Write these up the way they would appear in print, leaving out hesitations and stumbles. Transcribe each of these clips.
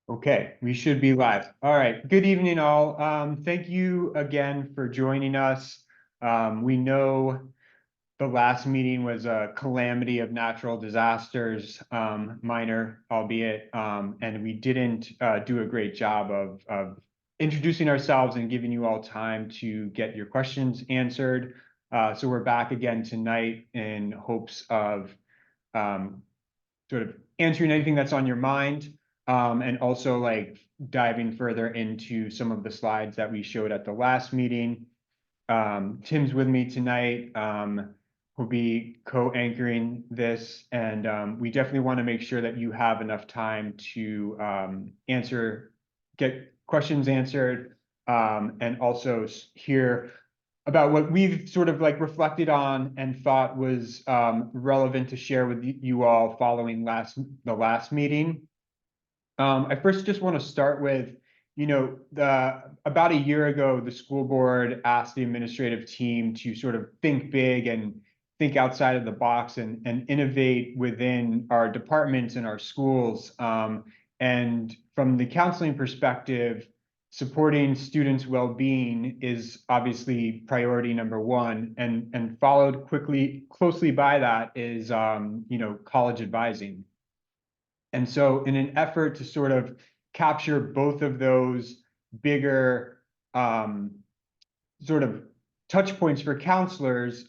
Okay, we should be live. All right. Good evening, all. Thank you again for joining us. We know the last meeting was a calamity of natural disasters, minor albeit, and we didn't do a great job of introducing ourselves and giving you all time to get your questions answered. So we're back again tonight in hopes of um, sort of answering anything that's on your mind, and also like diving further into some of the slides that we showed at the last meeting. Tim's with me tonight, who'll be co-anchoring this, and we definitely want to make sure that you have enough time to get questions answered, and also hear about what we've sort of like reflected on and thought was relevant to share with you all following the last meeting. I first just want to start with, about a year ago, the school board asked the administrative team to sort of think big and think outside of the box and innovate within our departments and our schools. And from the counseling perspective, supporting students' well-being is obviously priority number one, and followed closely by that is, college advising. And so in an effort to sort of capture both of those bigger sort of touch points for counselors,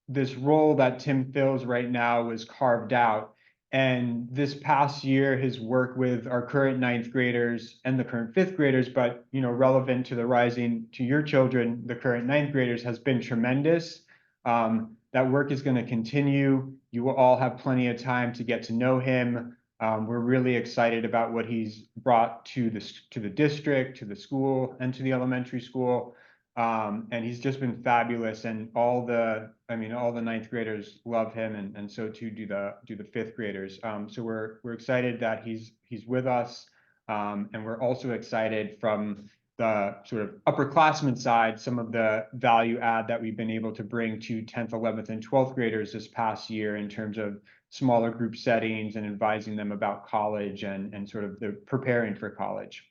this role that Tim fills right now was carved out. And this past year, his work with our current ninth graders and the current fifth graders, but relevant to to your children, the current ninth graders, has been tremendous. That work is going to continue. You will all have plenty of time to get to know him. We're really excited about what he's brought to the district, to the school, and to the elementary school. And he's just been fabulous, and all the ninth graders love him, and so too do the fifth graders. So we're excited that he's with us, and we're also excited from the sort of upperclassmen side, some of the value add that we've been able to bring to 10th, 11th, and 12th graders this past year in terms of smaller group settings and advising them about college and sort of the preparing for college.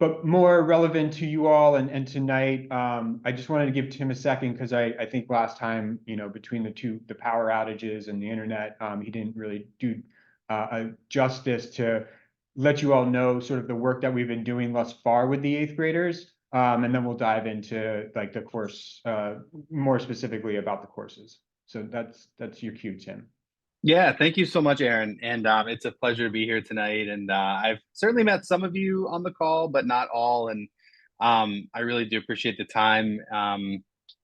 But more relevant to you all and tonight, I just wanted to give Tim a second because I think last time, between the power outages and the internet, he didn't really do justice to let you all know sort of the work that we've been doing thus far with the eighth graders. And then we'll dive into like the course, more specifically about the courses. So that's your cue, Tim. Yeah, thank you so much, Aaron. And it's a pleasure to be here tonight. And I've certainly met some of you on the call, but not all. And I really do appreciate the time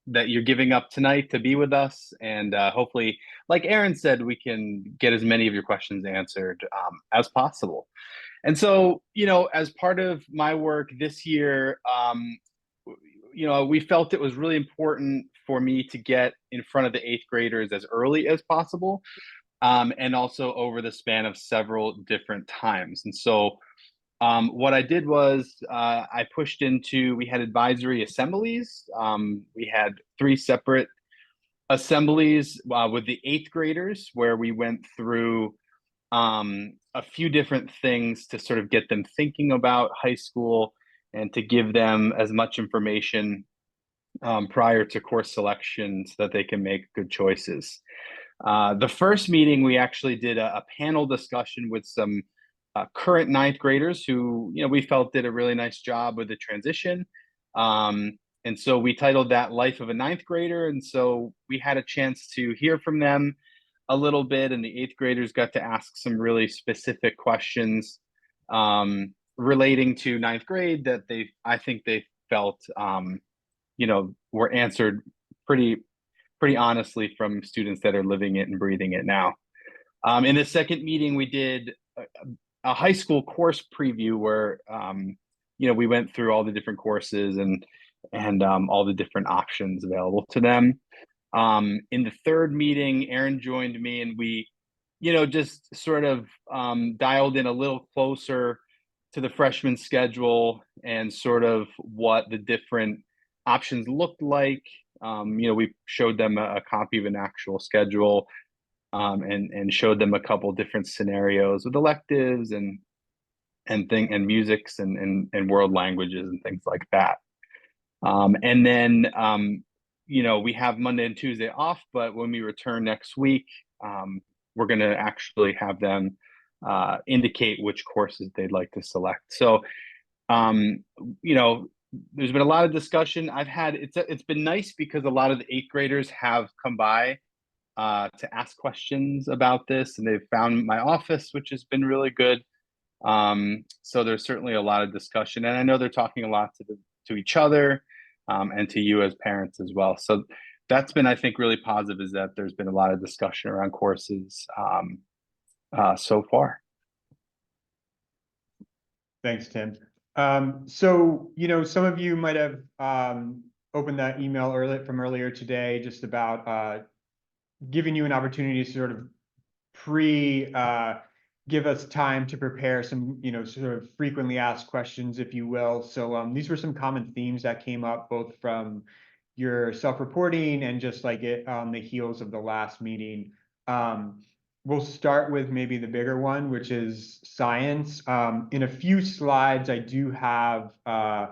that you're giving up tonight to be with us. And hopefully, like Aaron said, we can get as many of your questions answered as possible. And so, as part of my work this year, we felt it was really important for me to get in front of the eighth graders as early as possible, and also over the span of several different times. And so, what I did was I pushed into, we had advisory assemblies. We had three separate assemblies with the eighth graders where we went through a few different things to sort of get them thinking about high school and to give them as much information prior to course selection so that they can make good choices. The first meeting, we actually did a panel discussion with some current ninth graders who, we felt did a really nice job with the transition. And so we titled that Life of a Ninth Grader. And so we had a chance to hear from them a little bit, and the eighth graders got to ask some really specific questions relating to ninth grade that I think they felt, were answered pretty honestly from students that are living it and breathing it now. In the second meeting, we did a high school course preview where we went through all the different courses and all the different options available to them. In the third meeting, Aaron joined me, and we, just sort of dialed in a little closer to the freshman schedule and sort of what the different options looked like. We showed them a copy of an actual schedule, and showed them a couple different scenarios with electives and and musics and world languages and things like that. And then we have Monday and Tuesday off, but when we return next week, we're going to actually have them indicate which courses they'd like to select. So um, there's been a lot of discussion. It's been nice because a lot of the eighth graders have come by to ask questions about this, and they've found my office, which has been really good. So there's certainly a lot of discussion, and I know they're talking a lot to each other, and to you as parents as well. So that's been, I think, really positive, is that there's been a lot of discussion around courses so far. Thanks, Tim. So, some of you might have opened that email from earlier today, just about giving you an opportunity to sort of give us time to prepare some, sort of frequently asked questions, if you will. So these were some common themes that came up both from your self-reporting and just like it on the heels of the last meeting. We'll start with maybe the bigger one, which is science. In a few slides, I do have a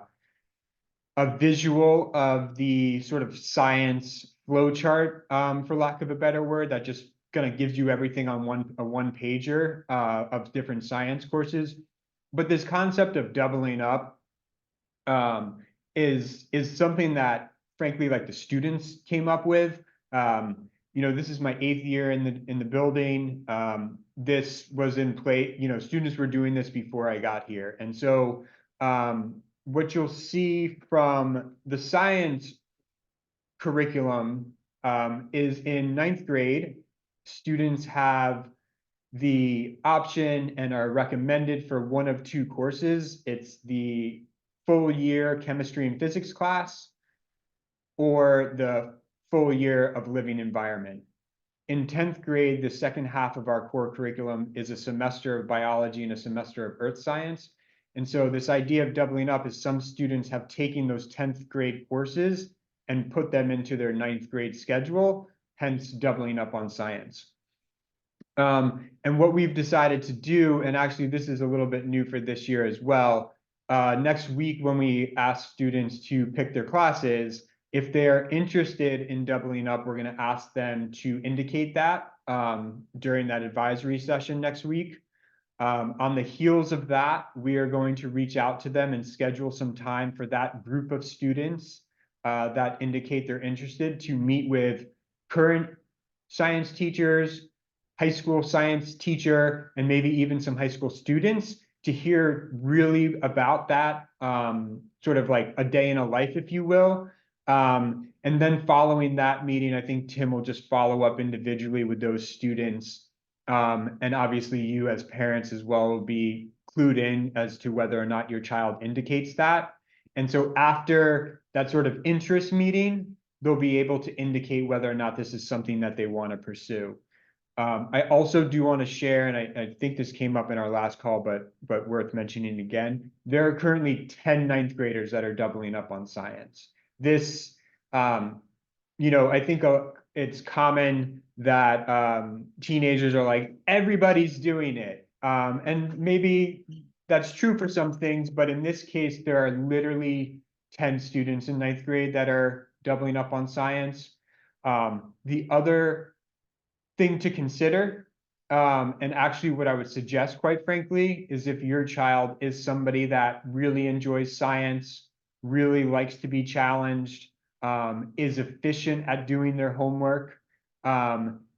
visual of the sort of science flowchart, for lack of a better word, that just kind of gives you everything on a one pager of different science courses. But this concept of doubling up is something that, frankly, like the students came up with. This is my 8th year in the building. This was in place. Students were doing this before I got here, and so what you'll see from the science curriculum is in 9th grade, students have the option and are recommended for one of two courses. It's the full year chemistry and physics class, or the full year of living environment. In 10th grade, the second half of our core curriculum is a semester of biology and a semester of earth science. And so this idea of doubling up is some students have taken those 10th grade courses and put them into their 9th grade schedule, hence doubling up on science. And what we've decided to do, and actually this is a little bit new for this year as well, next week when we ask students to pick their classes, if they're interested in doubling up, we're going to ask them to indicate that during that advisory session next week. On the heels of that, we are going to reach out to them and schedule some time for that group of students that indicate they're interested to meet with current science teachers, high school science teacher, and maybe even some high school students to hear really about that, sort of like a day in a life, if you will. And then following that meeting, I think Tim will just follow up individually with those students. And obviously you as parents as well will be clued in as to whether or not your child indicates that. And so after that sort of interest meeting, they'll be able to indicate whether or not this is something that they want to pursue. I also do want to share, and I think this came up in our last call, but worth mentioning again, there are currently 10 ninth graders that are doubling up on science. This, I think it's common that teenagers are like, everybody's doing it. And maybe that's true for some things, but in this case, there are literally 10 students in ninth grade that are doubling up on science. The other thing to consider, and actually what I would suggest, quite frankly, is if your child is somebody that really enjoys science, really likes to be challenged, is efficient at doing their homework,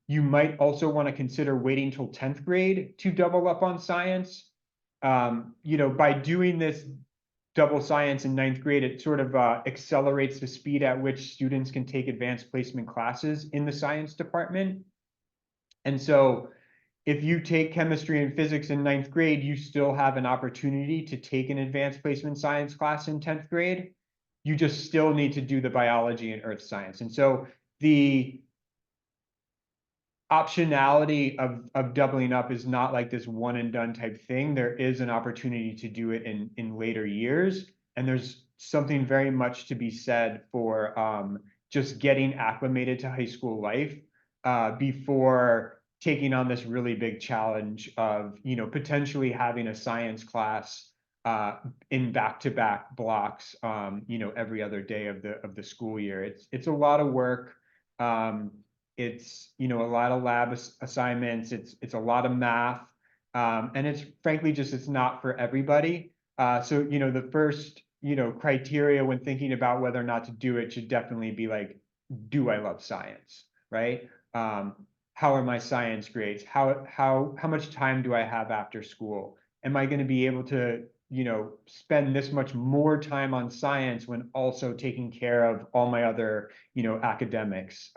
you might also want to consider waiting till 10th grade to double up on science. By doing this double science in 9th grade, it sort of accelerates the speed at which students can take advanced placement classes in the science department. And so if you take chemistry and physics in 9th grade, you still have an opportunity to take an advanced placement science class in 10th grade. You just still need to do the biology and earth science. And so the optionality of doubling up is not like this one and done type thing. There is an opportunity to do it in later years. And there's something very much to be said for just getting acclimated to high school life before taking on this really big challenge of, potentially having a science class in back-to-back blocks, every other day of the school year. It's a lot of work. It's, a lot of lab assignments. It's a lot of math. And it's frankly just, it's not for everybody. So, the first, criteria when thinking about whether or not to do it should definitely be like, do I love science, right? How are my science grades? How much time do I have after school? Am I going to be able to, spend this much more time on science when also taking care of all my other, academics,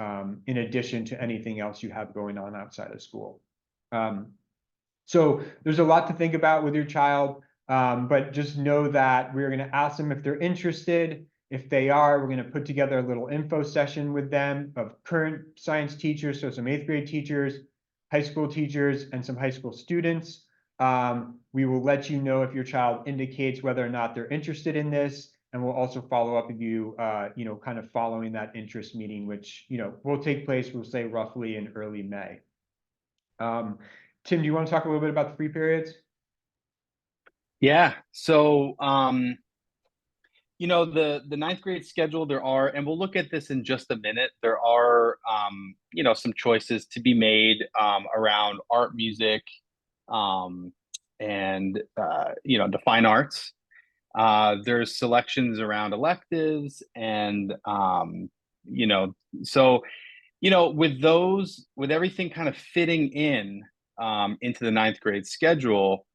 in addition to anything else you have going on outside of school? So there's a lot to think about with your child, but just know that we're going to ask them if they're interested. If they are, we're going to put together a little info session with them of current science teachers, so some 8th grade teachers, high school teachers, and some high school students. We will let you know if your child indicates whether or not they're interested in this, and we'll also follow up with you, kind of following that interest meeting, which, will take place, we'll say roughly in early May. Tim, do you want to talk a little bit about the free periods? Yeah. So, the ninth grade schedule, there are, and we'll look at this in just a minute. There are, some choices to be made around art, music, and the fine arts. There's selections around electives, and so with everything kind of fitting in into the ninth grade schedule,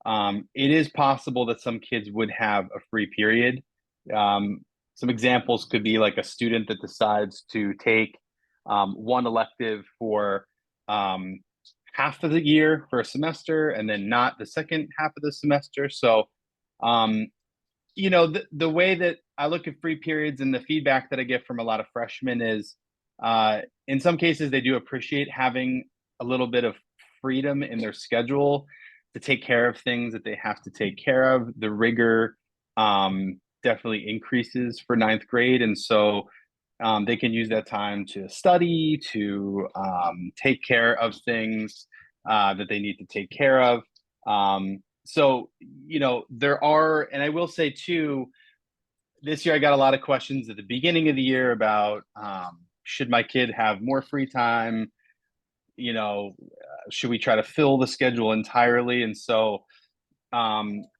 it is possible that some kids would have a free period. Some examples could be like a student that decides to take one elective for half of the year for a semester and then not the second half of the semester. So, the way that I look at free periods and the feedback that I get from a lot of freshmen is in some cases, they do appreciate having a little bit of freedom in their schedule to take care of things that they have to take care of. The rigor definitely increases for ninth grade. And so they can use that time to study, to take care of things that they need to take care of. So, there are, and I will say too, this year I got a lot of questions at the beginning of the year about should my kid have more free time? Should we try to fill the schedule entirely? And so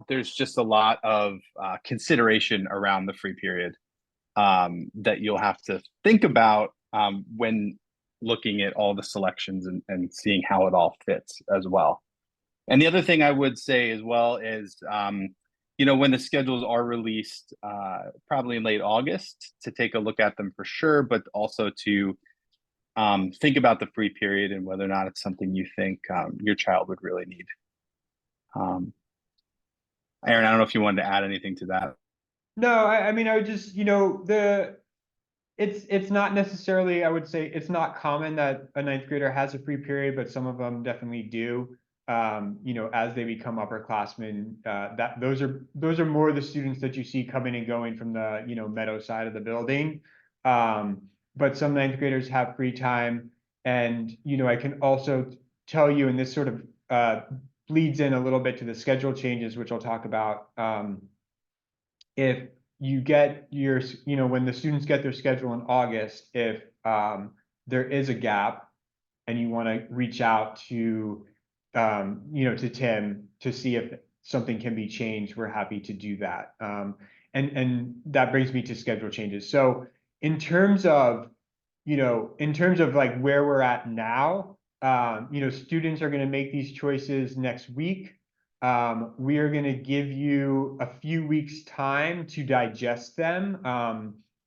there's just a lot of consideration around the free period that you'll have to think about when looking at all the selections and seeing how it all fits as well. And the other thing I would say as well is, when the schedules are released, probably in late August, to take a look at them for sure, but also to think about the free period and whether or not it's something you think your child would really need. Aaron, I don't know if you wanted to add anything to that. No, I mean, I would just, it's not necessarily, I would say it's not common that a ninth grader has a free period, but some of them definitely do. As they become upperclassmen, that those are more the students that you see coming and going from the, Meadow side of the building. But some ninth graders have free time. And, I can also tell you, and this sort of bleeds in a little bit to the schedule changes, which I'll talk about. If you get your, when the students get their schedule in August, if there is a gap and you want to reach out to, to Tim to see if something can be changed, we're happy to do that. And that brings me to schedule changes. So in terms of, like where we're at now, students are going to make these choices next week. We are going to give you a few weeks time to digest them.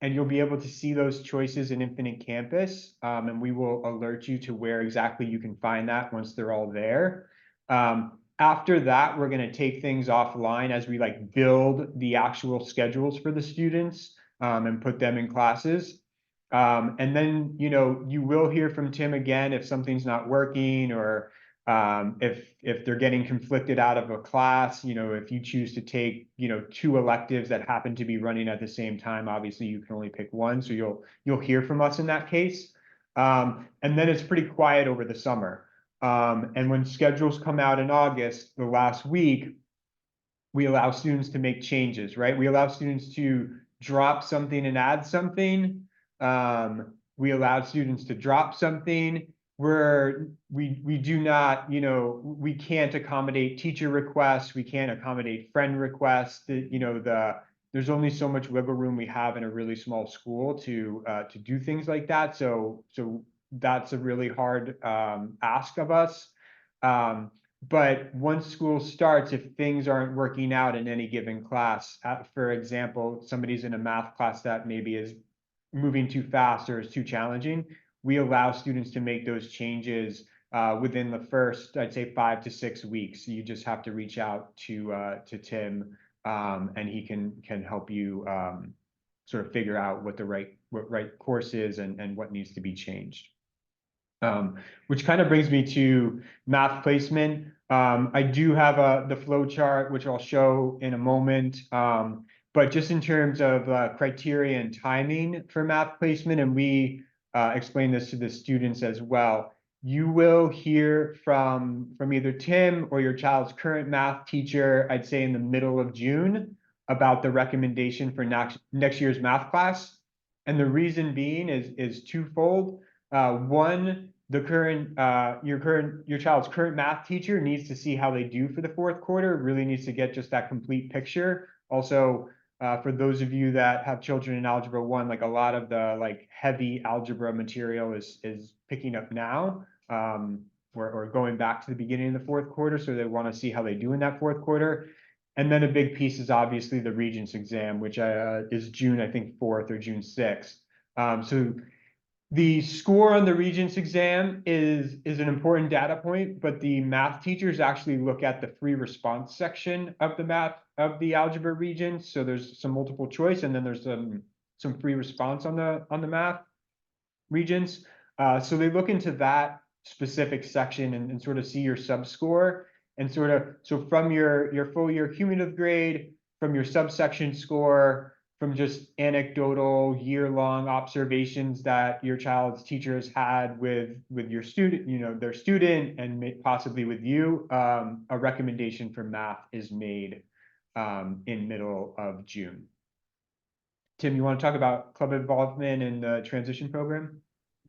And you'll be able to see those choices in Infinite Campus. And we will alert you to where exactly you can find that once they're all there. After that, we're going to take things offline as we like build the actual schedules for the students and put them in classes. And then, you will hear from Tim again if something's not working, or if they're getting conflicted out of a class. If you choose to take, 2 electives that happen to be running at the same time, obviously you can only pick one. So you'll hear from us in that case. And then it's pretty quiet over the summer. And when schedules come out in August, the last week, we allow students to make changes, right? We allow students to drop something and add something. We allow students to drop something where we do not, we can't accommodate teacher requests, we can't accommodate friend requests. There's only so much wiggle room we have in a really small school to do things like that. So that's a really hard ask of us. But once school starts, if things aren't working out in any given class, for example, somebody's in a math class that maybe is moving too fast or is too challenging, we allow students to make those changes within the first, I'd say, 5 to 6 weeks. You just have to reach out to Tim, and he can help you sort of figure out what right course is and what needs to be changed. Which kind of brings me to math placement. I do have the flow chart, which I'll show in a moment. But just in terms of criteria and timing for math placement, and we explain this to the students as well, you will hear from either Tim or your child's current math teacher, I'd say in the middle of June, about the recommendation for next year's math class. And the reason being is twofold. One, your child's current math teacher needs to see how they do for the fourth quarter, really needs to get just that complete picture. Also, for those of you that have children in Algebra 1, like a lot of the heavy algebra material is picking up now, or going back to the beginning of the fourth quarter, so they want to see how they do in that fourth quarter. And then a big piece is obviously the Regents exam, which is June, I think, 4th or June 6th. So the score on the Regents exam is an important data point, but the math teachers actually look at the free response section of the algebra Regents. So there's some multiple choice, and then there's some free response on the math Regents. So they look into that specific section and sort of see your sub-score, and so from your full year cumulative grade, from your subsection score, from just anecdotal year-long observations that your child's teachers had with your student, their student, and possibly with you, a recommendation for math is made in middle of June. Tim, you want to talk about club involvement in the transition program?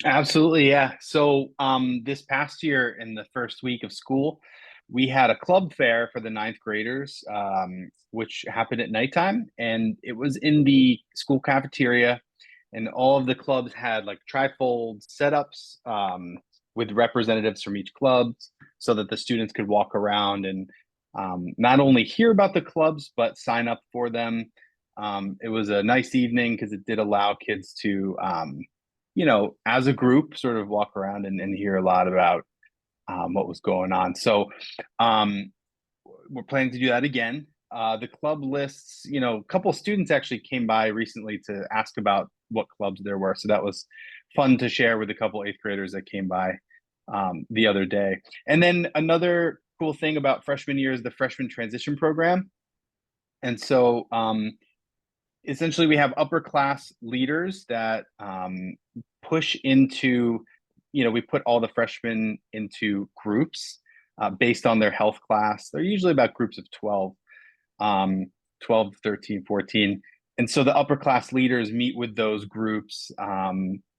Absolutely, yeah. So this past year in the first week of school, we had a club fair for the ninth graders, which happened at nighttime, and it was in the school cafeteria, and all of the clubs had like trifold setups with representatives from each club, so that the students could walk around and not only hear about the clubs but sign up for them. It was a nice evening because it did allow kids to as a group, sort of walk around and hear a lot about what was going on. So we're planning to do that again. The club lists, a couple of students actually came by recently to ask about what clubs there were. So that was fun to share with a couple eighth graders that came by the other day. And then another cool thing about freshman year is the freshman transition program. And so essentially we have upper class leaders that push into, we put all the freshmen into groups based on their health class. They're usually about groups of 12, 12, 13, 14. And so the upper class leaders meet with those groups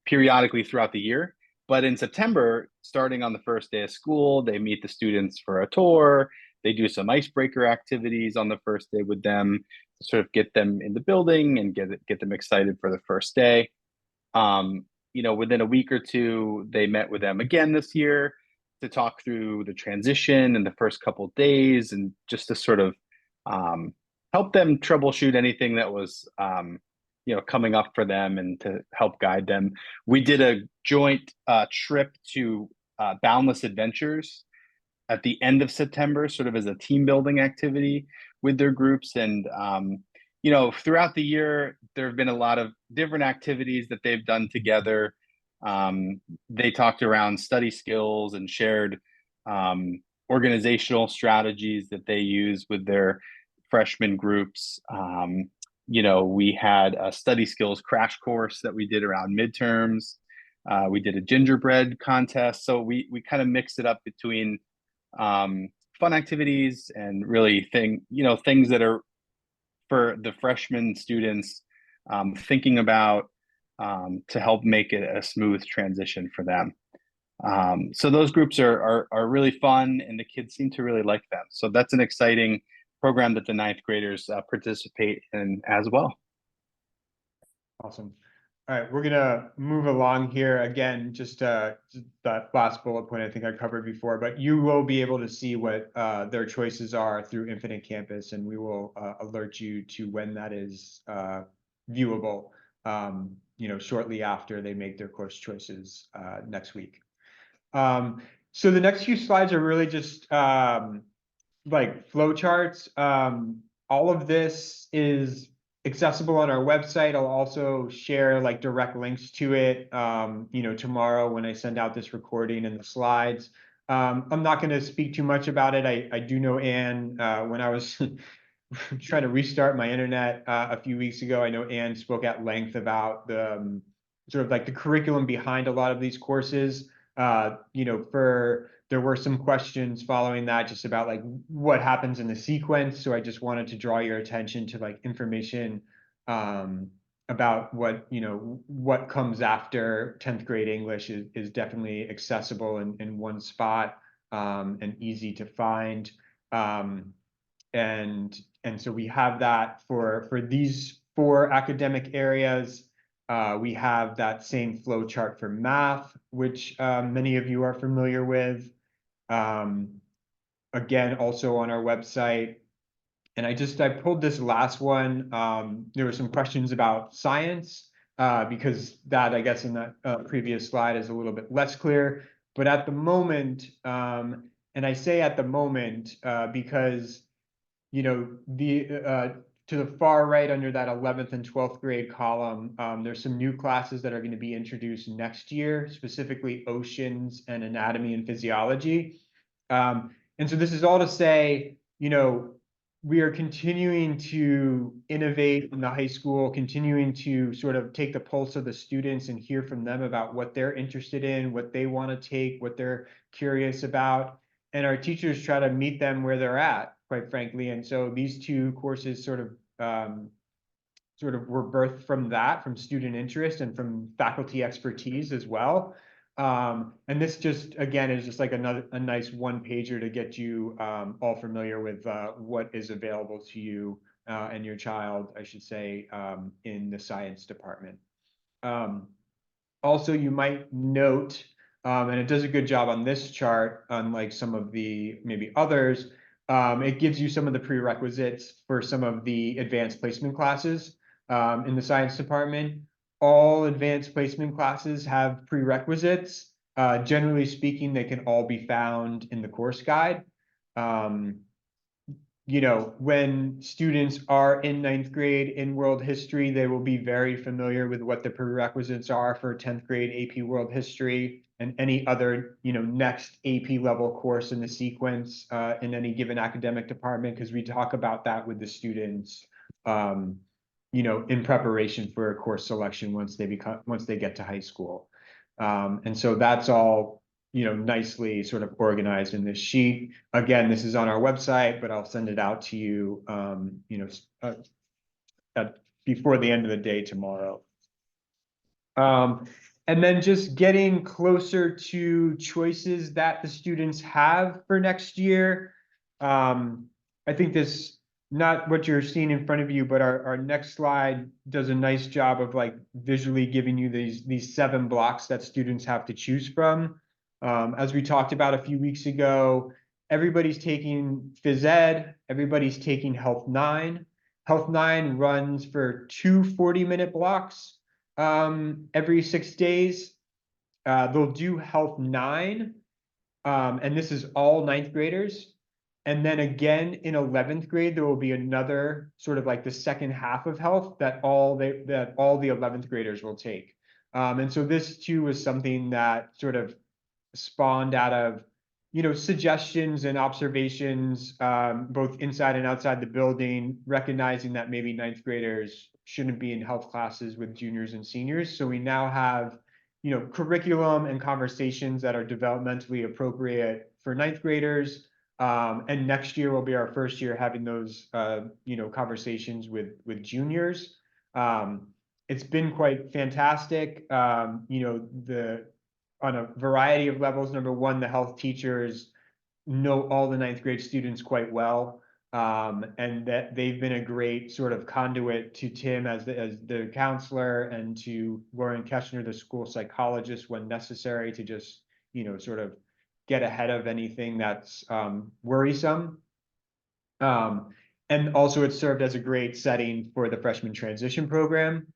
periodically throughout the year. But in September, starting on the first day of school, they meet the students for a tour. They do some icebreaker activities on the first day with them to sort of get them in the building and get them excited for the first day. Within a week or two, they met with them again this year to talk through the transition and the first couple of days, and just to sort of help them troubleshoot anything that was coming up for them and to help guide them. We did a joint trip to Boundless Adventures at the end of September, sort of as a team building activity with their groups. And throughout the year, there have been a lot of different activities that they've done together. They talked around study skills and shared organizational strategies that they use with their freshman groups. We had a study skills crash course that we did around midterms. We did a gingerbread contest. So we kind of mixed it up between fun activities and really things that are for the freshman students thinking about to help make it a smooth transition for them. So those groups are really fun, and the kids seem to really like them. So that's an exciting program that the ninth graders participate in as well. Awesome. All right, we're gonna move along here again. Just that last bullet point I think I covered before, but you will be able to see what their choices are through Infinite Campus, and we will alert you to when that is viewable. Shortly after they make their course choices next week. So the next few slides are really just like flowcharts. All of this is accessible on our website. I'll also share like direct links to it, tomorrow when I send out this recording and the slides. I'm not going to speak too much about it. I do know Anne, when I was trying to restart my internet a few weeks ago, I know Anne spoke at length about the sort of like the curriculum behind a lot of these courses. There were some questions following that just about like what happens in the sequence. So I just wanted to draw your attention to like information about what comes after 10th grade English is definitely accessible in one spot and easy to find. And so we have that for these 4 academic areas. We have that same flow chart for math, which many of you are familiar with. Again, also on our website. And I pulled this last one. There were some questions about science, because that, I guess, in that previous slide is a little bit less clear. But at the moment, and I say at the moment because to the far right under that 11th and 12th grade column, there's some new classes that are going to be introduced next year, specifically oceans and anatomy and physiology. And so this is all to say, we are continuing to innovate in the high school, continuing to sort of take the pulse of the students and hear from them about what they're interested in, what they want to take, what they're curious about. And our teachers try to meet them where they're at, quite frankly. And so these 2 courses sort of were birthed from that, from student interest and from faculty expertise as well. And this just, again, is just like a nice one-pager to get you all familiar with what is available to you and your child, I should say, in the science department. Also, you might note, and it does a good job on this chart, unlike some of the maybe others, it gives you some of the prerequisites for some of the advanced placement classes in the science department. All advanced placement classes have prerequisites. Generally speaking, they can all be found in the course guide. When students are in 9th grade in world history, they will be very familiar with what the prerequisites are for 10th grade AP World History and any other, next AP level course in the sequence in any given academic department, because we talk about that with the students, in preparation for a course selection once they get to high school. And so that's all nicely sort of organized in this sheet. Again, this is on our website, but I'll send it out to you, before the end of the day tomorrow. And then just getting closer to choices that the students have for next year. I think this, not what you're seeing in front of you, but our next slide does a nice job of like visually giving you these 7 blocks that students have to choose from. As we talked about a few weeks ago, everybody's taking phys ed, everybody's taking Health 9. Health 9 runs for 2 40-minute blocks every 6 days. They'll do Health 9, and this is all 9th graders. And then again in 11th grade, there will be another sort of like the second half of health that all the 11th graders will take. And so this too was something that sort of spawned out of suggestions and observations, both inside and outside the building, recognizing that maybe 9th graders shouldn't be in health classes with juniors and seniors. So we now have curriculum and conversations that are developmentally appropriate for ninth graders. And next year will be our first year having those, conversations with juniors. It's been quite fantastic. On a variety of levels. Number one, the health teachers know all the ninth grade students quite well. And that they've been a great sort of conduit to Tim as the counselor, and to Lauren Keshner, the school psychologist, when necessary, to just, sort of get ahead of anything that's worrisome. And also it served as a great setting for the freshman transition program.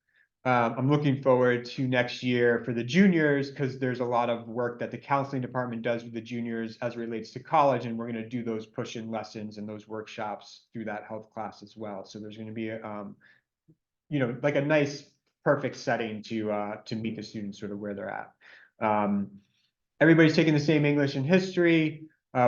I'm looking forward to next year for the juniors, because there's a lot of work that the counseling department does with the juniors as it relates to college, and we're going to do those push-in lessons and those workshops through that health class as well. So there's going to be like a nice, perfect setting to meet the students sort of where they're at. Everybody's taking the same English and history.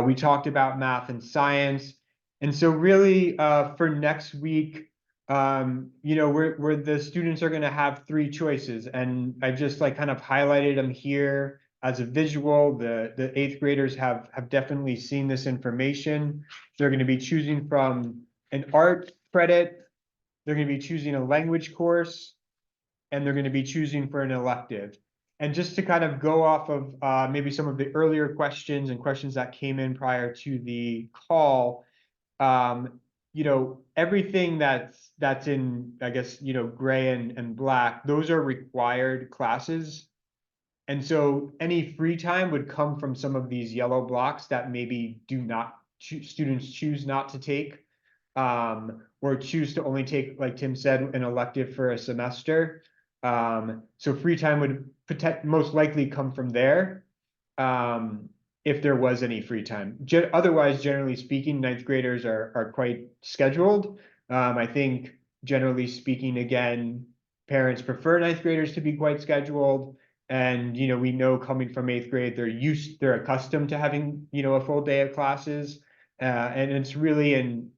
We talked about math and science. And so really for next week, where the students are going to have three choices, and I just like kind of highlighted them here as a visual. The eighth graders have definitely seen this information. They're going to be choosing from an art credit, they're going to be choosing a language course, and they're going to be choosing for an elective. And just to kind of go off of maybe some of the earlier questions and questions that came in prior to the call, everything that's in, I guess, gray and black, those are required classes. And so any free time would come from some of these yellow blocks that maybe students choose not to take, or choose to only take, like Tim said, an elective for a semester. So free time would most likely come from there. If there was any free time. Otherwise, generally speaking, ninth graders are quite scheduled. I think generally speaking, again, parents prefer ninth graders to be quite scheduled. And, we know coming from eighth grade, they're accustomed to having, a full day of classes. And it's really again,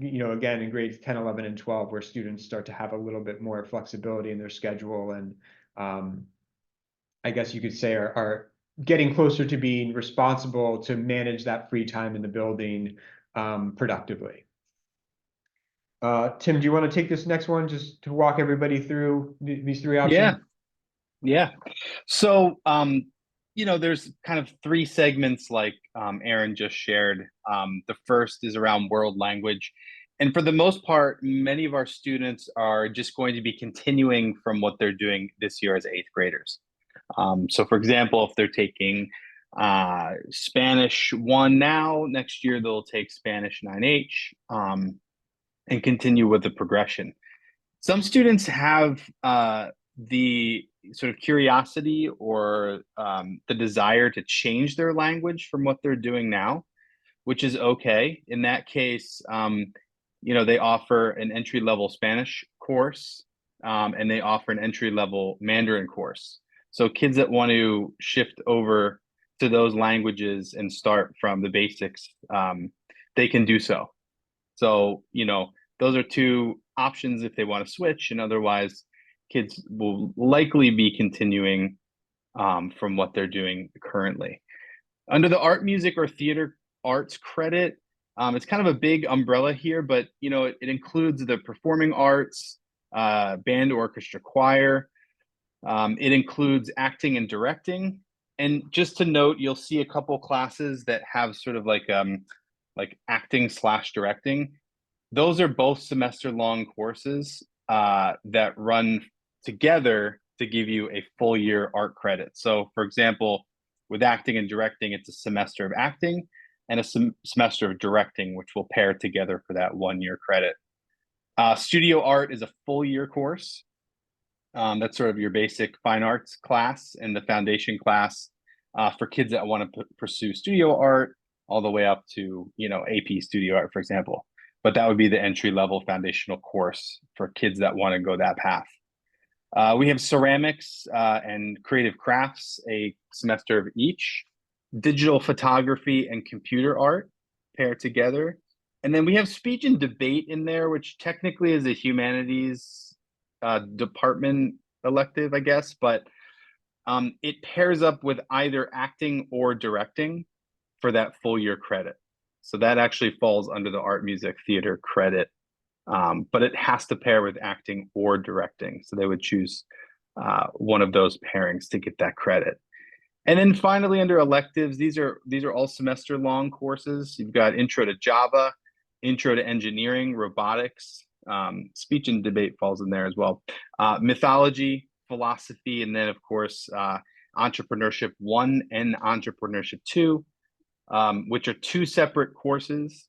in grades 10, 11, and 12, where students start to have a little bit more flexibility in their schedule. And I guess you could say are getting closer to being responsible to manage that free time in the building productively. Tim, do you want to take this next one just to walk everybody through these three options? Yeah. So, there's kind of three segments like Aaron just shared. The first is around world language. And for the most part, many of our students are just going to be continuing from what they're doing this year as eighth graders. So for example, if they're taking Spanish 1 now, next year they'll take Spanish 9H and continue with the progression. Some students have the sort of curiosity or the desire to change their language from what they're doing now, which is okay. In that case, they offer an entry-level Spanish course, and they offer an entry-level Mandarin course. So kids that want to shift over to those languages and start from the basics, they can do so. So, those are two options if they want to switch, and otherwise kids will likely be continuing from what they're doing currently. Under the art, music, or theater arts credit, it's kind of a big umbrella here, but it includes the performing arts, band, orchestra, choir. It includes acting and directing. And just to note, you'll see a couple classes that have sort of like acting/directing. Those are both semester-long courses that run together to give you a full year art credit. So for example, with acting and directing, it's a semester of acting and a semester of directing, which will pair together for that 1 year credit. Studio art is a full year course. That's sort of your basic fine arts class and the foundation class for kids that want to pursue studio art all the way up to, AP studio art, for example. But that would be the entry level foundational course for kids that want to go that path. We have ceramics and creative crafts, a semester of each. Digital photography and computer art pair together. And then we have speech and debate in there, which technically is a humanities department elective, I guess, but it pairs up with either acting or directing for that full year credit. So that actually falls under the art, music, theater credit, but it has to pair with acting or directing. So they would choose one of those pairings to get that credit. And then finally, under electives, these are all semester long courses. You've got Intro to Java, Intro to Engineering, Robotics, speech and debate falls in there as well, mythology, philosophy, and then of course Entrepreneurship 1 and Entrepreneurship 2, which are two separate courses.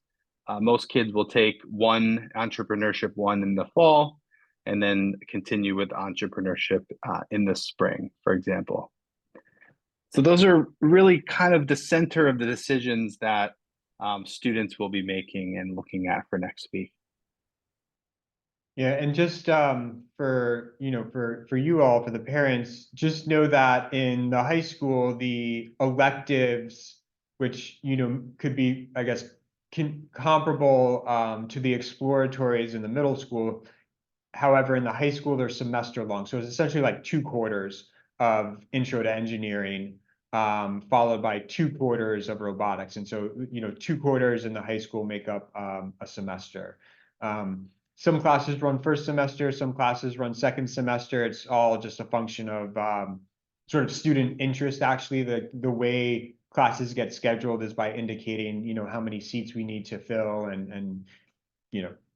Most kids will take one Entrepreneurship 1 in the fall, and then continue with Entrepreneurship in the spring, for example. So those are really kind of the center of the decisions that students will be making and looking at for next week. Yeah, and just for for you all, for the parents, just know that in the high school, the electives, which could be, I guess, comparable to the exploratories in the middle school. However, in the high school, they're semester long, so it's essentially like 2 quarters of Intro to Engineering, followed by 2 quarters of robotics, and so 2 quarters in the high school make up a semester. Some classes run first semester, some classes run second semester. It's all just a function of sort of student interest. Actually, the way classes get scheduled is by indicating, how many seats we need to fill, and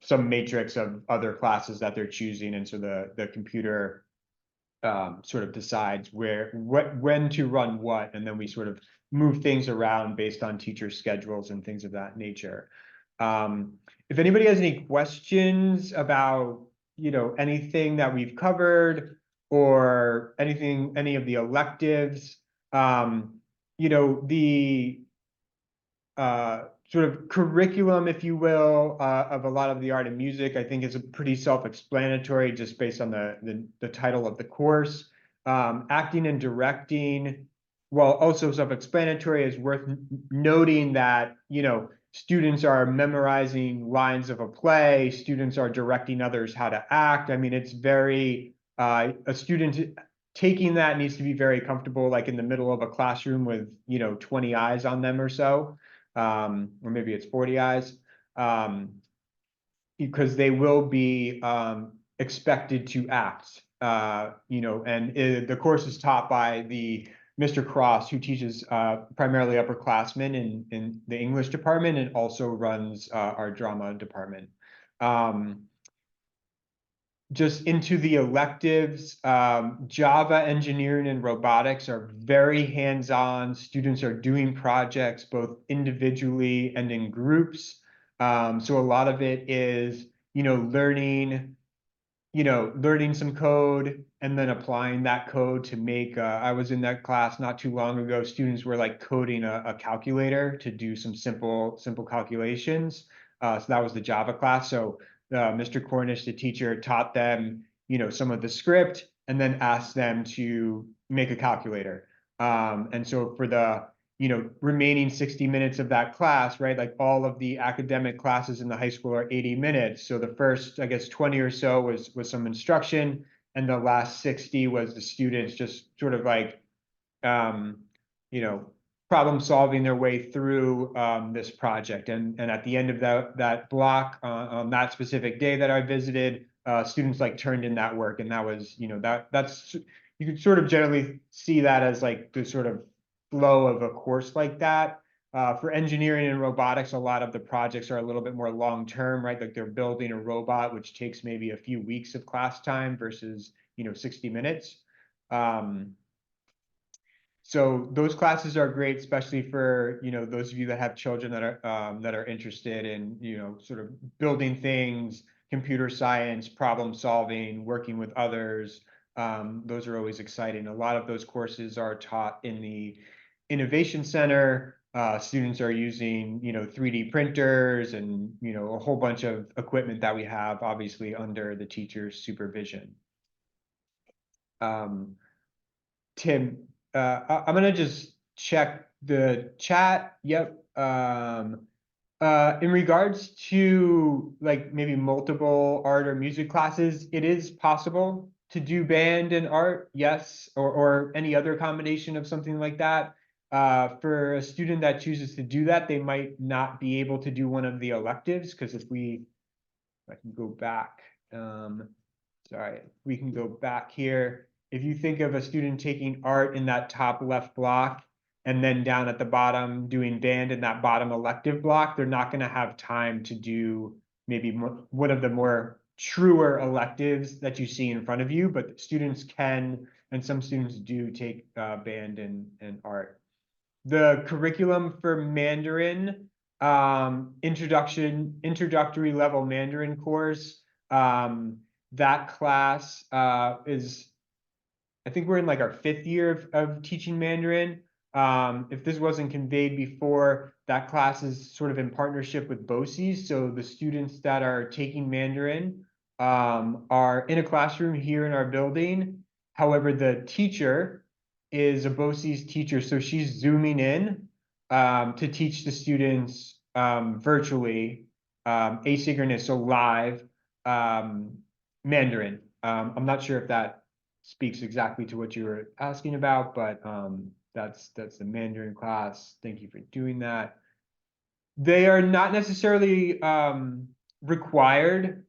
some matrix of other classes that they're choosing. And so the computer sort of decides when to run what, and then we sort of move things around based on teacher schedules and things of that nature. If anybody has any questions about, anything that we've covered, or any of the electives, the sort of curriculum, if you will, of a lot of the art and music, I think is a pretty self-explanatory just based on the title of the course. Acting and directing, while also self-explanatory, is worth noting that, students are memorizing lines of a play, students are directing others how to act. I mean, it's very, a student taking that needs to be very comfortable, like in the middle of a classroom with, 20 eyes on them or so, or maybe it's 40 eyes, because they will be expected to act, and the course is taught by Mr. Cross, who teaches primarily upperclassmen in the English department, and also runs our drama department. Just into the electives, Java, engineering, and robotics are very hands-on. Students are doing projects both individually and in groups. So a lot of it is, learning some code and then applying that code to make, I was in that class not too long ago, students were like coding a calculator to do some simple calculations. So that was the Java class. So Mr. Cornish, the teacher, taught them, some of the script, and then asked them to make a calculator. And so for the remaining 60 minutes of that class, right? Like all of the academic classes in the high school are 80 minutes. So the first, I guess, 20 or so was some instruction, and the last 60 was the students just sort of like, problem solving their way through this project. And at the end of that block, on that specific day that I visited, students like turned in that work, and that was, that's, you could sort of generally see that as like the sort of flow of a course like that. For engineering and robotics, a lot of the projects are a little bit more long-term, right? Like they're building a robot, which takes maybe a few weeks of class time versus, 60 minutes. So those classes are great, especially for, those of you that have children that are interested in, sort of building things, computer science, problem solving, working with others. Those are always exciting. A lot of those courses are taught in the Innovation Center. Students are using, 3D printers and, a whole bunch of equipment that we have, obviously under the teacher's supervision. Tim, I'm gonna just check the chat. Yep. In regards to like maybe multiple art or music classes, it is possible. to do band and art, yes, or any other combination of something like that. For a student that chooses to do that, they might not be able to do one of the electives, because if I can go back, sorry, we can go back here. If you think of a student taking art in that top left block, and then down at the bottom doing band in that bottom elective block, they're not going to have time to do maybe one of the more truer electives that you see in front of you, but students can, and some students do take band and art. The curriculum for Mandarin, introductory level Mandarin course, that class is, I think we're in like our 5th year of teaching Mandarin. If this wasn't conveyed before, that class is sort of in partnership with BOCES. So the students that are taking Mandarin are in a classroom here in our building. However, the teacher is a BOCES teacher, so she's zooming in to teach the students virtually, asynchronous, so live Mandarin. I'm not sure if that speaks exactly to what you were asking about, but that's the Mandarin class. Thank you for doing that. They are not necessarily required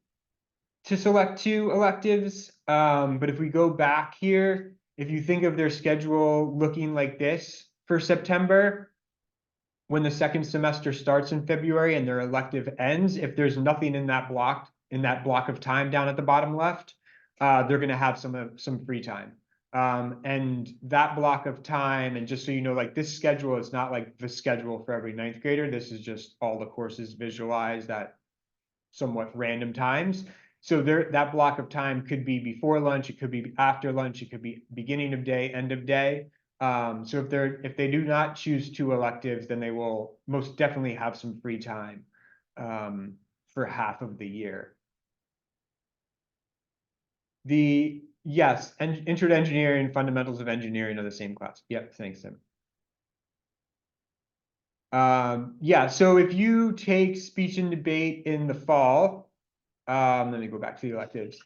to select 2 electives, but if we go back here, if you think of their schedule looking like this for September, when the 2nd semester starts in February and their elective ends, if there's nothing in that block of time down at the bottom left, they're going to have some free time. And that block of time, and just so you know, like this schedule is not like the schedule for every 9th grader. This is just all the courses visualized at somewhat random times. So that block of time could be before lunch, it could be after lunch, it could be beginning of day, end of day. So if they do not choose 2 electives, then they will most definitely have some free time for half of the year. Yes, and Intro to Engineering, Fundamentals of Engineering are the same class. Yep, thanks, Tim. Yeah, so if you take speech and debate in the fall, let me go back to the electives.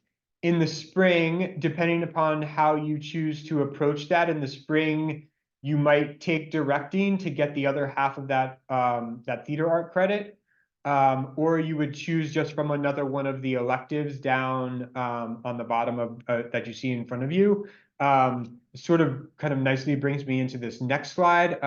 In the spring, depending upon how you choose to approach that, in the spring, you might take directing to get the other half of that that theater art credit, or you would choose just from another one of the electives down on the bottom of that you see in front of you. Sort of kind of nicely brings me into this next slide.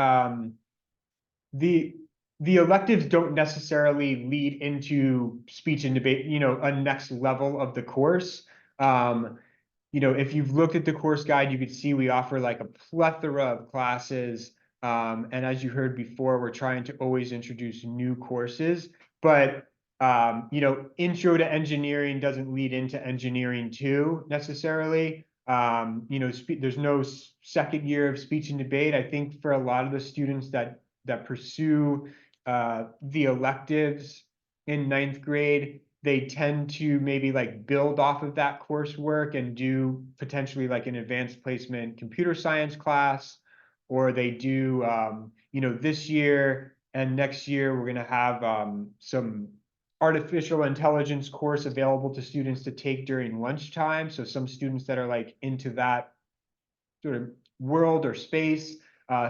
The electives don't necessarily lead into speech and debate, a next level of the course. If you've looked at the course guide, you could see we offer like a plethora of classes. And as you heard before, we're trying to always introduce new courses, but intro to engineering doesn't lead into engineering 2 necessarily. There's no 2nd year of speech and debate. I think for a lot of the students that pursue the electives in 9th grade, they tend to maybe like build off of that coursework and do potentially like an advanced placement computer science class, or they do, this year and next year, we're going to have some artificial intelligence course available to students to take during lunchtime. So some students that are like into that sort of world or space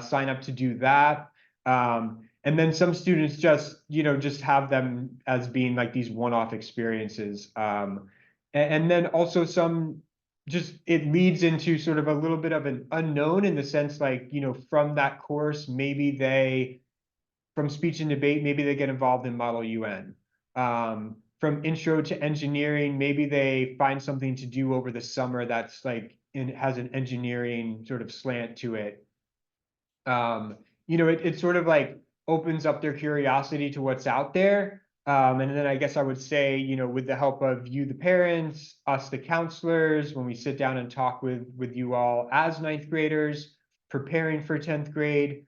sign up to do that. And then some students just have them as being like these one-off experiences. And then also it leads into sort of a little bit of an unknown, in the sense like, from that course, from speech and debate, maybe they get involved in Model UN. From intro to engineering, maybe they find something to do over the summer that's like, has an engineering sort of slant to it. It sort of like opens up their curiosity to what's out there. And then I guess I would say, with the help of you, the parents, us, the counselors, when we sit down and talk with you all as 9th graders preparing for 10th grade,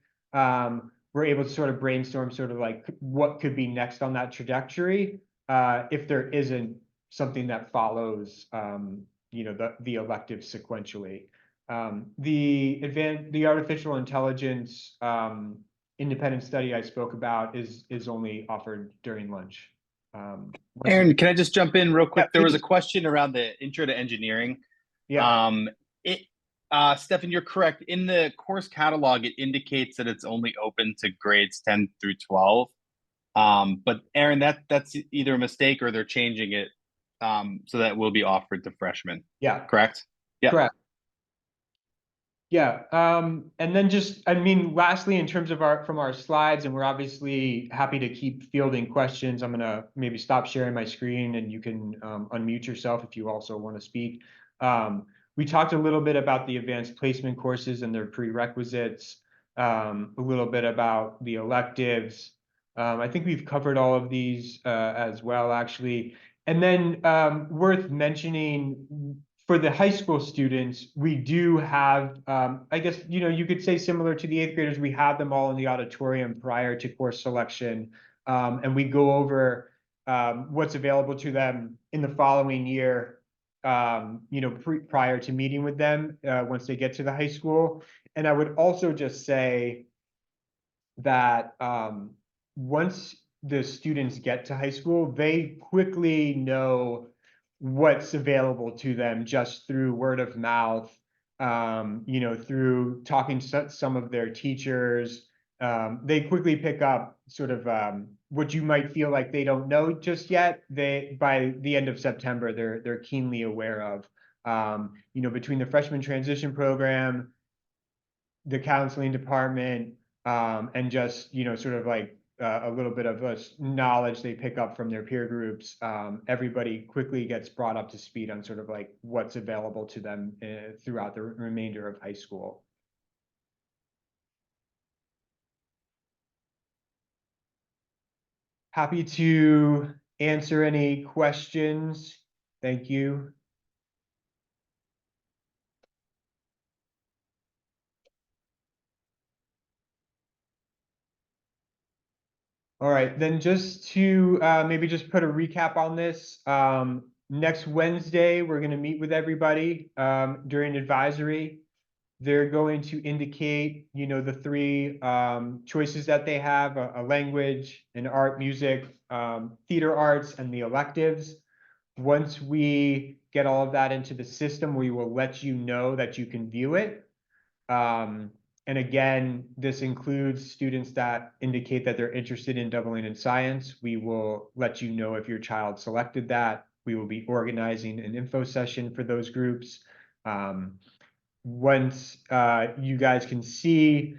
we're able to sort of brainstorm sort of like what could be next on that trajectory, if there isn't something that follows, the elective sequentially. The artificial intelligence independent study I spoke about is only offered during lunch. Aaron, can I just jump in real quick? Yeah, There was a please. question around the intro to engineering. Yeah, It Stefan, you're correct. In the course catalog, it indicates that it's only open to grades 10 through 12. But Aaron, that's either a mistake or they're changing it so that will be offered to freshmen. yeah, Correct? Yeah. correct. Yeah, and then just, I mean, lastly, in terms of from our slides, and we're obviously happy to keep fielding questions. I'm gonna maybe stop sharing my screen and you can unmute yourself if you also want to speak. We talked a little bit about the advanced placement courses and their prerequisites, a little bit about the electives. I think we've covered all of these as well, actually. And then worth mentioning, for the high school students, we do have, I guess, you could say similar to the eighth graders, we have them all in the auditorium prior to course selection. And we go over what's available to them in the following year, prior to meeting with them once they get to the high school. And I would also just say that once the students get to high school, they quickly know what's available to them just through word of mouth, through talking to some of their teachers. They quickly pick up sort of what you might feel like they don't know just yet. By the end of September, they're keenly aware of. Between the freshman transition program, the counseling department, and just sort of like a little bit of knowledge they pick up from their peer groups. Everybody quickly gets brought up to speed on sort of like what's available to them throughout the remainder of high school. Happy to answer any questions. Thank you. All right, then just to maybe just put a recap on this. Next Wednesday, we're going to meet with everybody during advisory. They're going to indicate, the three choices that they have, a language, an art, music, theater arts, and the electives. Once we get all of that into the system, we will let you know that you can view it. And again, this includes students that indicate that they're interested in doubling in science. We will let you know if your child selected that. We will be organizing an info session for those groups. Once you guys can see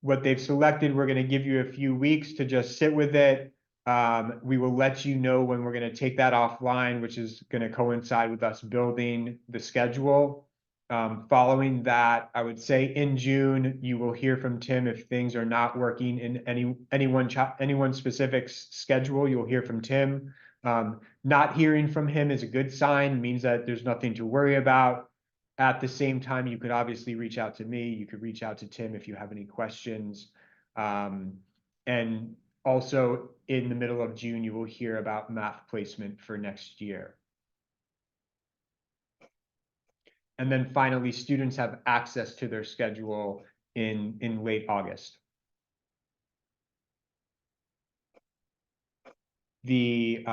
what they've selected, we're going to give you a few weeks to just sit with it. We will let you know when we're going to take that offline, which is going to coincide with us building the schedule. Following that, I would say in June, you will hear from Tim if things are not working in anyone's specific schedule. You'll hear from Tim. Not hearing from him is a good sign, means that there's nothing to worry about. At the same time, you could obviously reach out to me. You could reach out to Tim if you have any questions. And also in the middle of June, you will hear about math placement for next year. And then finally, students have access to their schedule in late August. The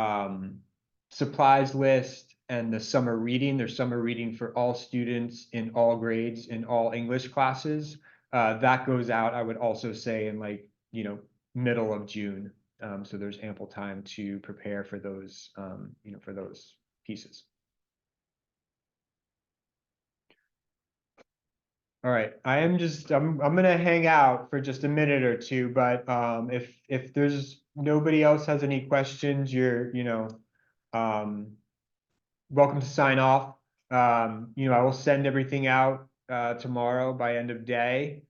supplies list and the summer reading, there's summer reading for all students in all grades in all English classes. That goes out, I would also say, in middle of June. So there's ample time to prepare for those, for those pieces. All right, I'm gonna hang out for just a minute or two, but if there's nobody else has any questions, you're welcome to sign off. I will send everything out tomorrow by end of day.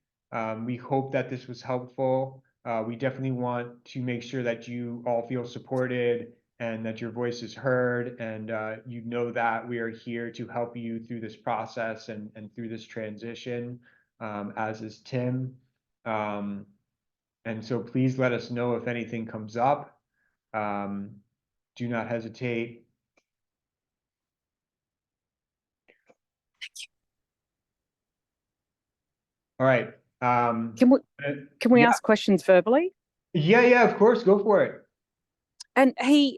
We hope that this was helpful. We definitely want to make sure that you all feel supported and that your voice is heard, and that we are here to help you through this process and through this transition, as is Tim. And so please let us know if anything comes up. Do not hesitate. All right. Can we yeah. ask questions verbally? Yeah, of course, go for it. And he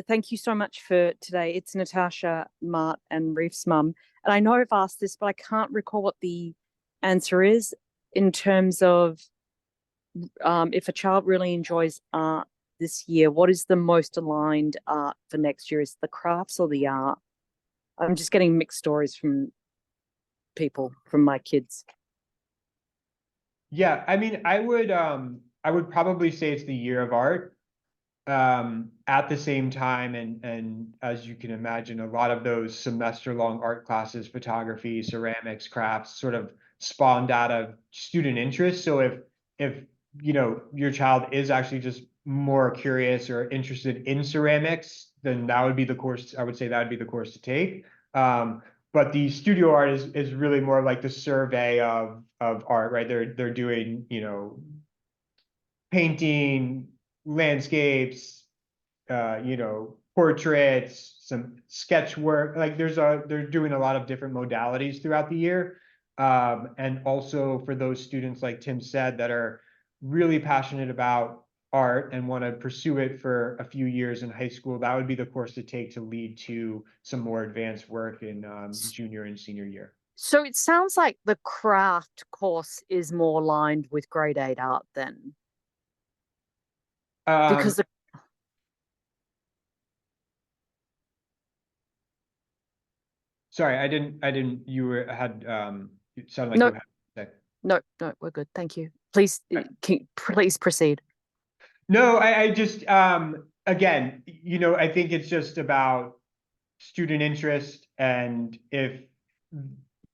thank you so much for today. It's Natasha, Mart, and Reef's mum. And I know I've asked this, but I can't recall what the answer is in terms of if a child really enjoys art this year, what is the most aligned art for next year? Is it the crafts or the art? I'm just getting mixed stories from people, from my kids. Yeah, I mean, I would probably say it's the year of art. At the same time, and as you can imagine, a lot of those semester-long art classes, photography, ceramics, crafts, sort of spawned out of student interest. So if you know your child is actually just more curious or interested in ceramics, then that would be the course. I would say that would be the course to take. But the studio art is really more like the survey of art, right? They're doing, you know, painting, landscapes, you know, portraits, some sketch work. Like they're doing a lot of different modalities throughout the year. And also for those students, like Tim said, that are really passionate about art and want to pursue it for a few years in high school, that would be the course to take to lead to some more advanced work in junior and senior year. So it sounds like the craft course is more aligned with grade 8 art then. Um, Because the Sorry, I didn't, you were, had, it sounded like no, you had to say. no, we're good. Thank you. Please, Okay. please proceed. No, I just, again, you know, I think it's just about student interest, and if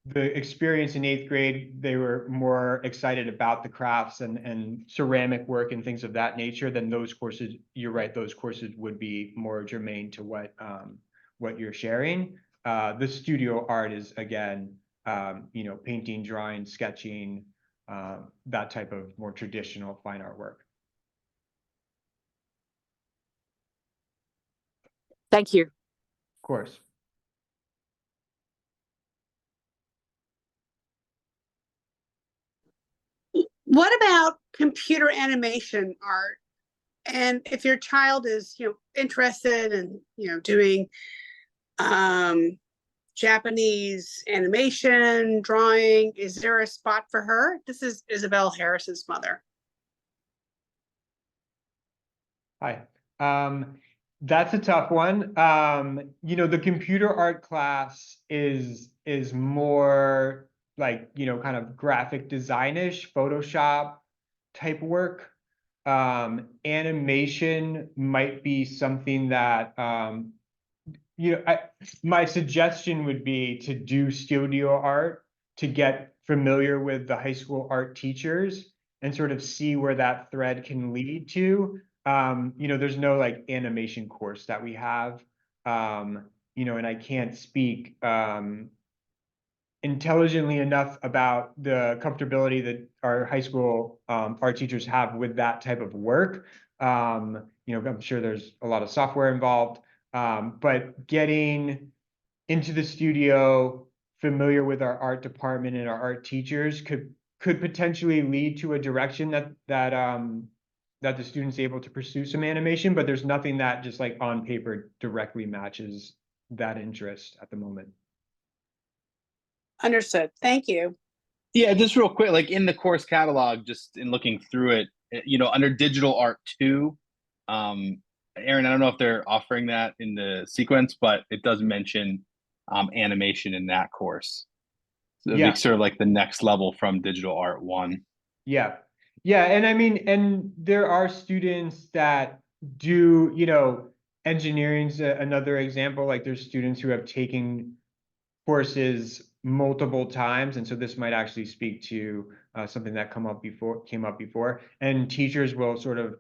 the experience in eighth grade, they were more excited about the crafts and ceramic work and things of that nature, then those courses, you're right, those courses would be more germane to what you're sharing. The studio art is, again, you know, painting, drawing, sketching, that type of more traditional fine art work. Thank you. Of course. What about computer animation art? And if your child is, interested in, doing Japanese animation, drawing, is there a spot for her? This is Isabel Harris's mother. Hi. That's a tough one. You know, the computer art class is more like, you know, kind of graphic design-ish, Photoshop type work. Animation might be something that you know, my suggestion would be to do studio art to get familiar with the high school art teachers and sort of see where that thread can lead to. You know, there's no like animation course that we have, you know, and I can't speak intelligently enough about the comfortability that our high school art teachers have with that type of work. You know, I'm sure there's a lot of software involved, but getting into the studio, familiar with our art department and our art teachers could potentially lead to a direction that the student's able to pursue some animation, but there's nothing that just like on paper directly matches that interest at the moment. Understood. Thank you. Yeah, just real quick, like in the course catalog, just in looking through it, you know, under digital art 2, Aaron, I don't know if they're offering that in the sequence, but it does mention animation in that course. So it'd Yeah. be sort of like the next level from digital art 1. Yeah. Yeah. And I mean, and there are students that do, you know, engineering's another example. Like there's students who have taken courses multiple times. And so this might actually speak to something that came up before. And teachers will sort of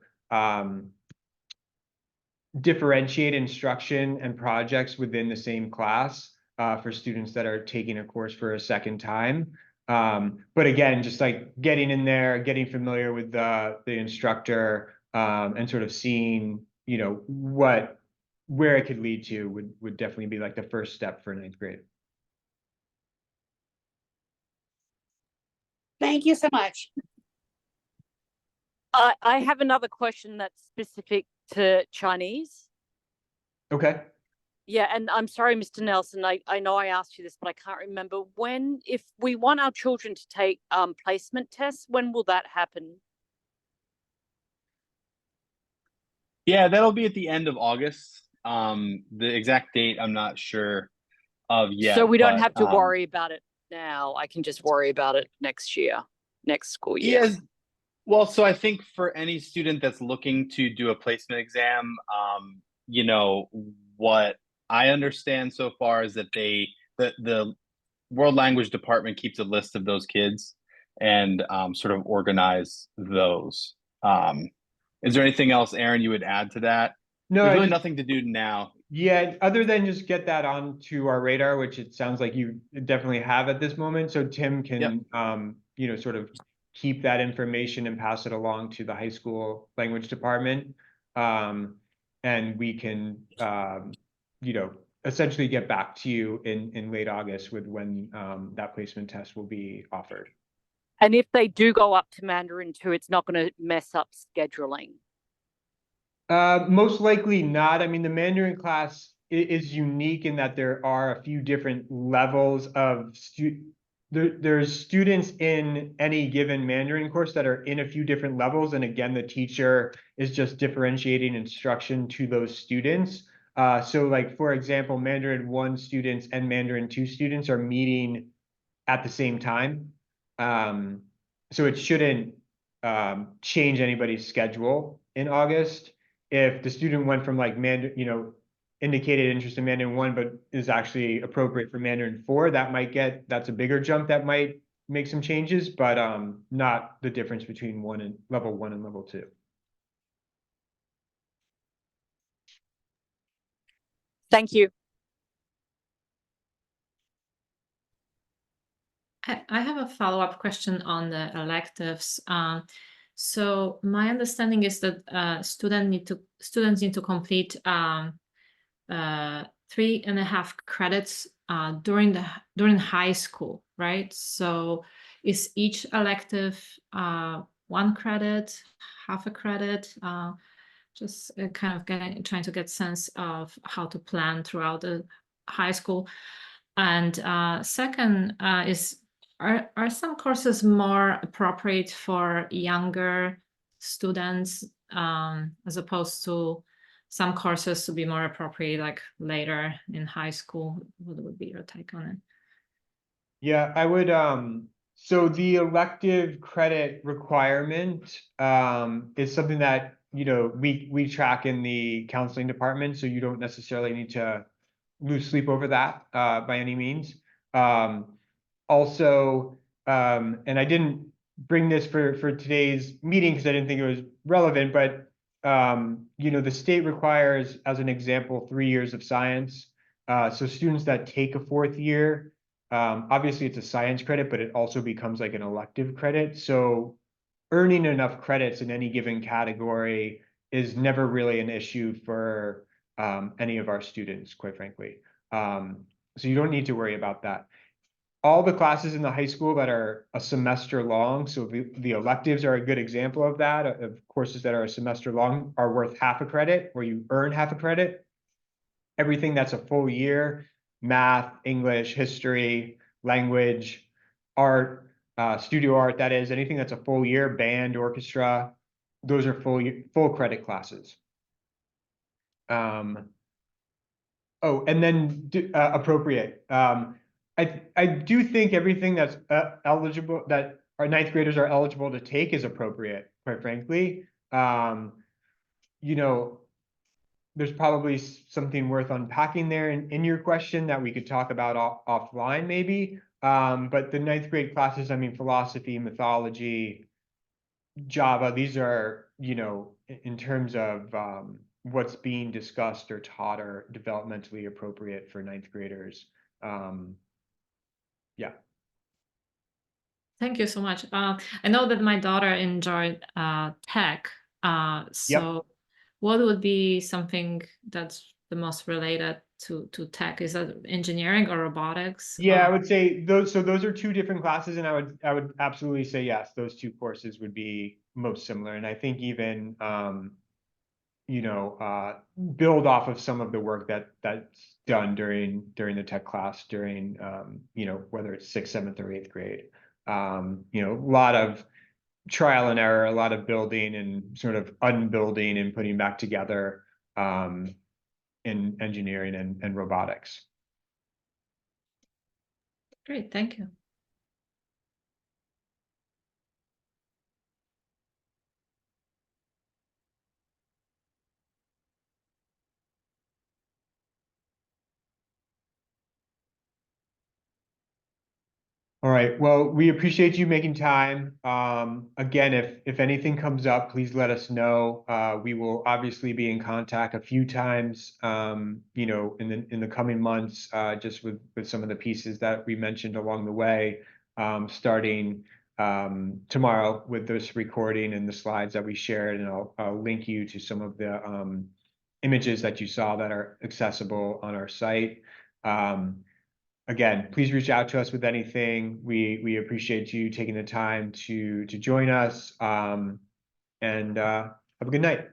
differentiate instruction and projects within the same class for students that are taking a course for a second time. But again, just like getting in there, getting familiar with the instructor, and sort of seeing, you know, where it could lead to would definitely be like the first step for ninth grade. Thank you so much. I have another question that's specific to Chinese. Okay. Yeah, and I'm sorry, Mr. Nelson, I know I asked you this, but I can't remember when, if we want our children to take placement tests, when will that happen? Yeah, that'll be at the end of August. The exact date I'm not sure of So yet, we don't but have to worry about it now. I can just worry about it next year, next school year. yes. Well, so I think for any student that's looking to do a placement exam, you know, what I understand so far is that the world language department keeps a list of those kids and sort of organize those. Is there anything else, Aaron, you would add to that? No, There's I really just, nothing to do now. yeah, other than just get that onto our radar, which it sounds like you definitely have at this moment. So Tim Yep. can, you know, sort of keep that information and pass it along to the high school language department. And we can, you know, essentially get back to you in late August with when that placement test will be offered. And if they do go up to Mandarin 2, it's not going to mess up scheduling. Most likely not. I mean, the Mandarin class is unique in that there are a few different levels of there's students in any given Mandarin course that are in a few different levels. And again, the teacher is just differentiating instruction to those students. So like, for example, Mandarin 1 students and Mandarin 2 students are meeting at the same time. So it shouldn't change anybody's schedule in August. If the student went from like you know, indicated interest in Mandarin 1, but is actually appropriate for Mandarin 4, that's a bigger jump that might make some changes, but not the difference between level 1 and level 2. Thank you. I have a follow-up question on the electives. So my understanding is that students need to complete 3.5 credits during high school, right? So is each elective 1 credit, half a credit? Just kind of trying to get sense of how to plan throughout the high school. And second is, are some courses more appropriate for younger students as opposed to some courses to be more appropriate like later in high school? What would be your take on it? Yeah, I would, so the elective credit requirement is something that, you know, we track in the counseling department, so you don't necessarily need to lose sleep over that by any means. Also, and I didn't bring this for today's meeting because I didn't think it was relevant, but you know, the state requires, as an example, 3 years of science. So students that take a 4th year, obviously it's a science credit, but it also becomes like an elective credit. So earning enough credits in any given category is never really an issue for any of our students, quite frankly. So you don't need to worry about that. All the classes in the high school that are a semester long, so the electives are a good example of that, of courses that are a semester long, are worth half a credit, where you earn half a credit. Everything that's a full year, math, English, history, language, art, studio art, that is, anything that's a full year, band, orchestra, those are full credit classes. Oh, and then appropriate. I do think everything that's eligible, that our 9th graders are eligible to take, is appropriate, quite frankly. You know, there's probably something worth unpacking there in your question that we could talk about offline maybe. But the 9th grade classes, I mean, philosophy, mythology, Java, these are, you know, in terms of what's being discussed or taught, are developmentally appropriate for 9th graders. Yeah. Thank you so much. I know that my daughter enjoyed tech. So what would be something that's the most related to tech? Is that engineering or robotics? Yeah, I would say those. So those are 2 different classes, and I would absolutely say yes, those 2 courses would be most similar. And I think even you build off of some of the work that's done during the tech class during, whether it's 6th, 7th, or 8th grade. A lot of trial and error, a lot of building and sort of unbuilding and putting back together in engineering and robotics. Great, thank you. All right. Well, we appreciate you making time. Again, if anything comes up, please let us know. We will obviously be in contact a few times, in the coming months, just with some of the pieces that we mentioned along the way, starting tomorrow with this recording and the slides that we shared, and I'll link you to some of the images that you saw that are accessible on our site. Again, please reach out to us with anything. We appreciate you taking the time to join us. And have a good night.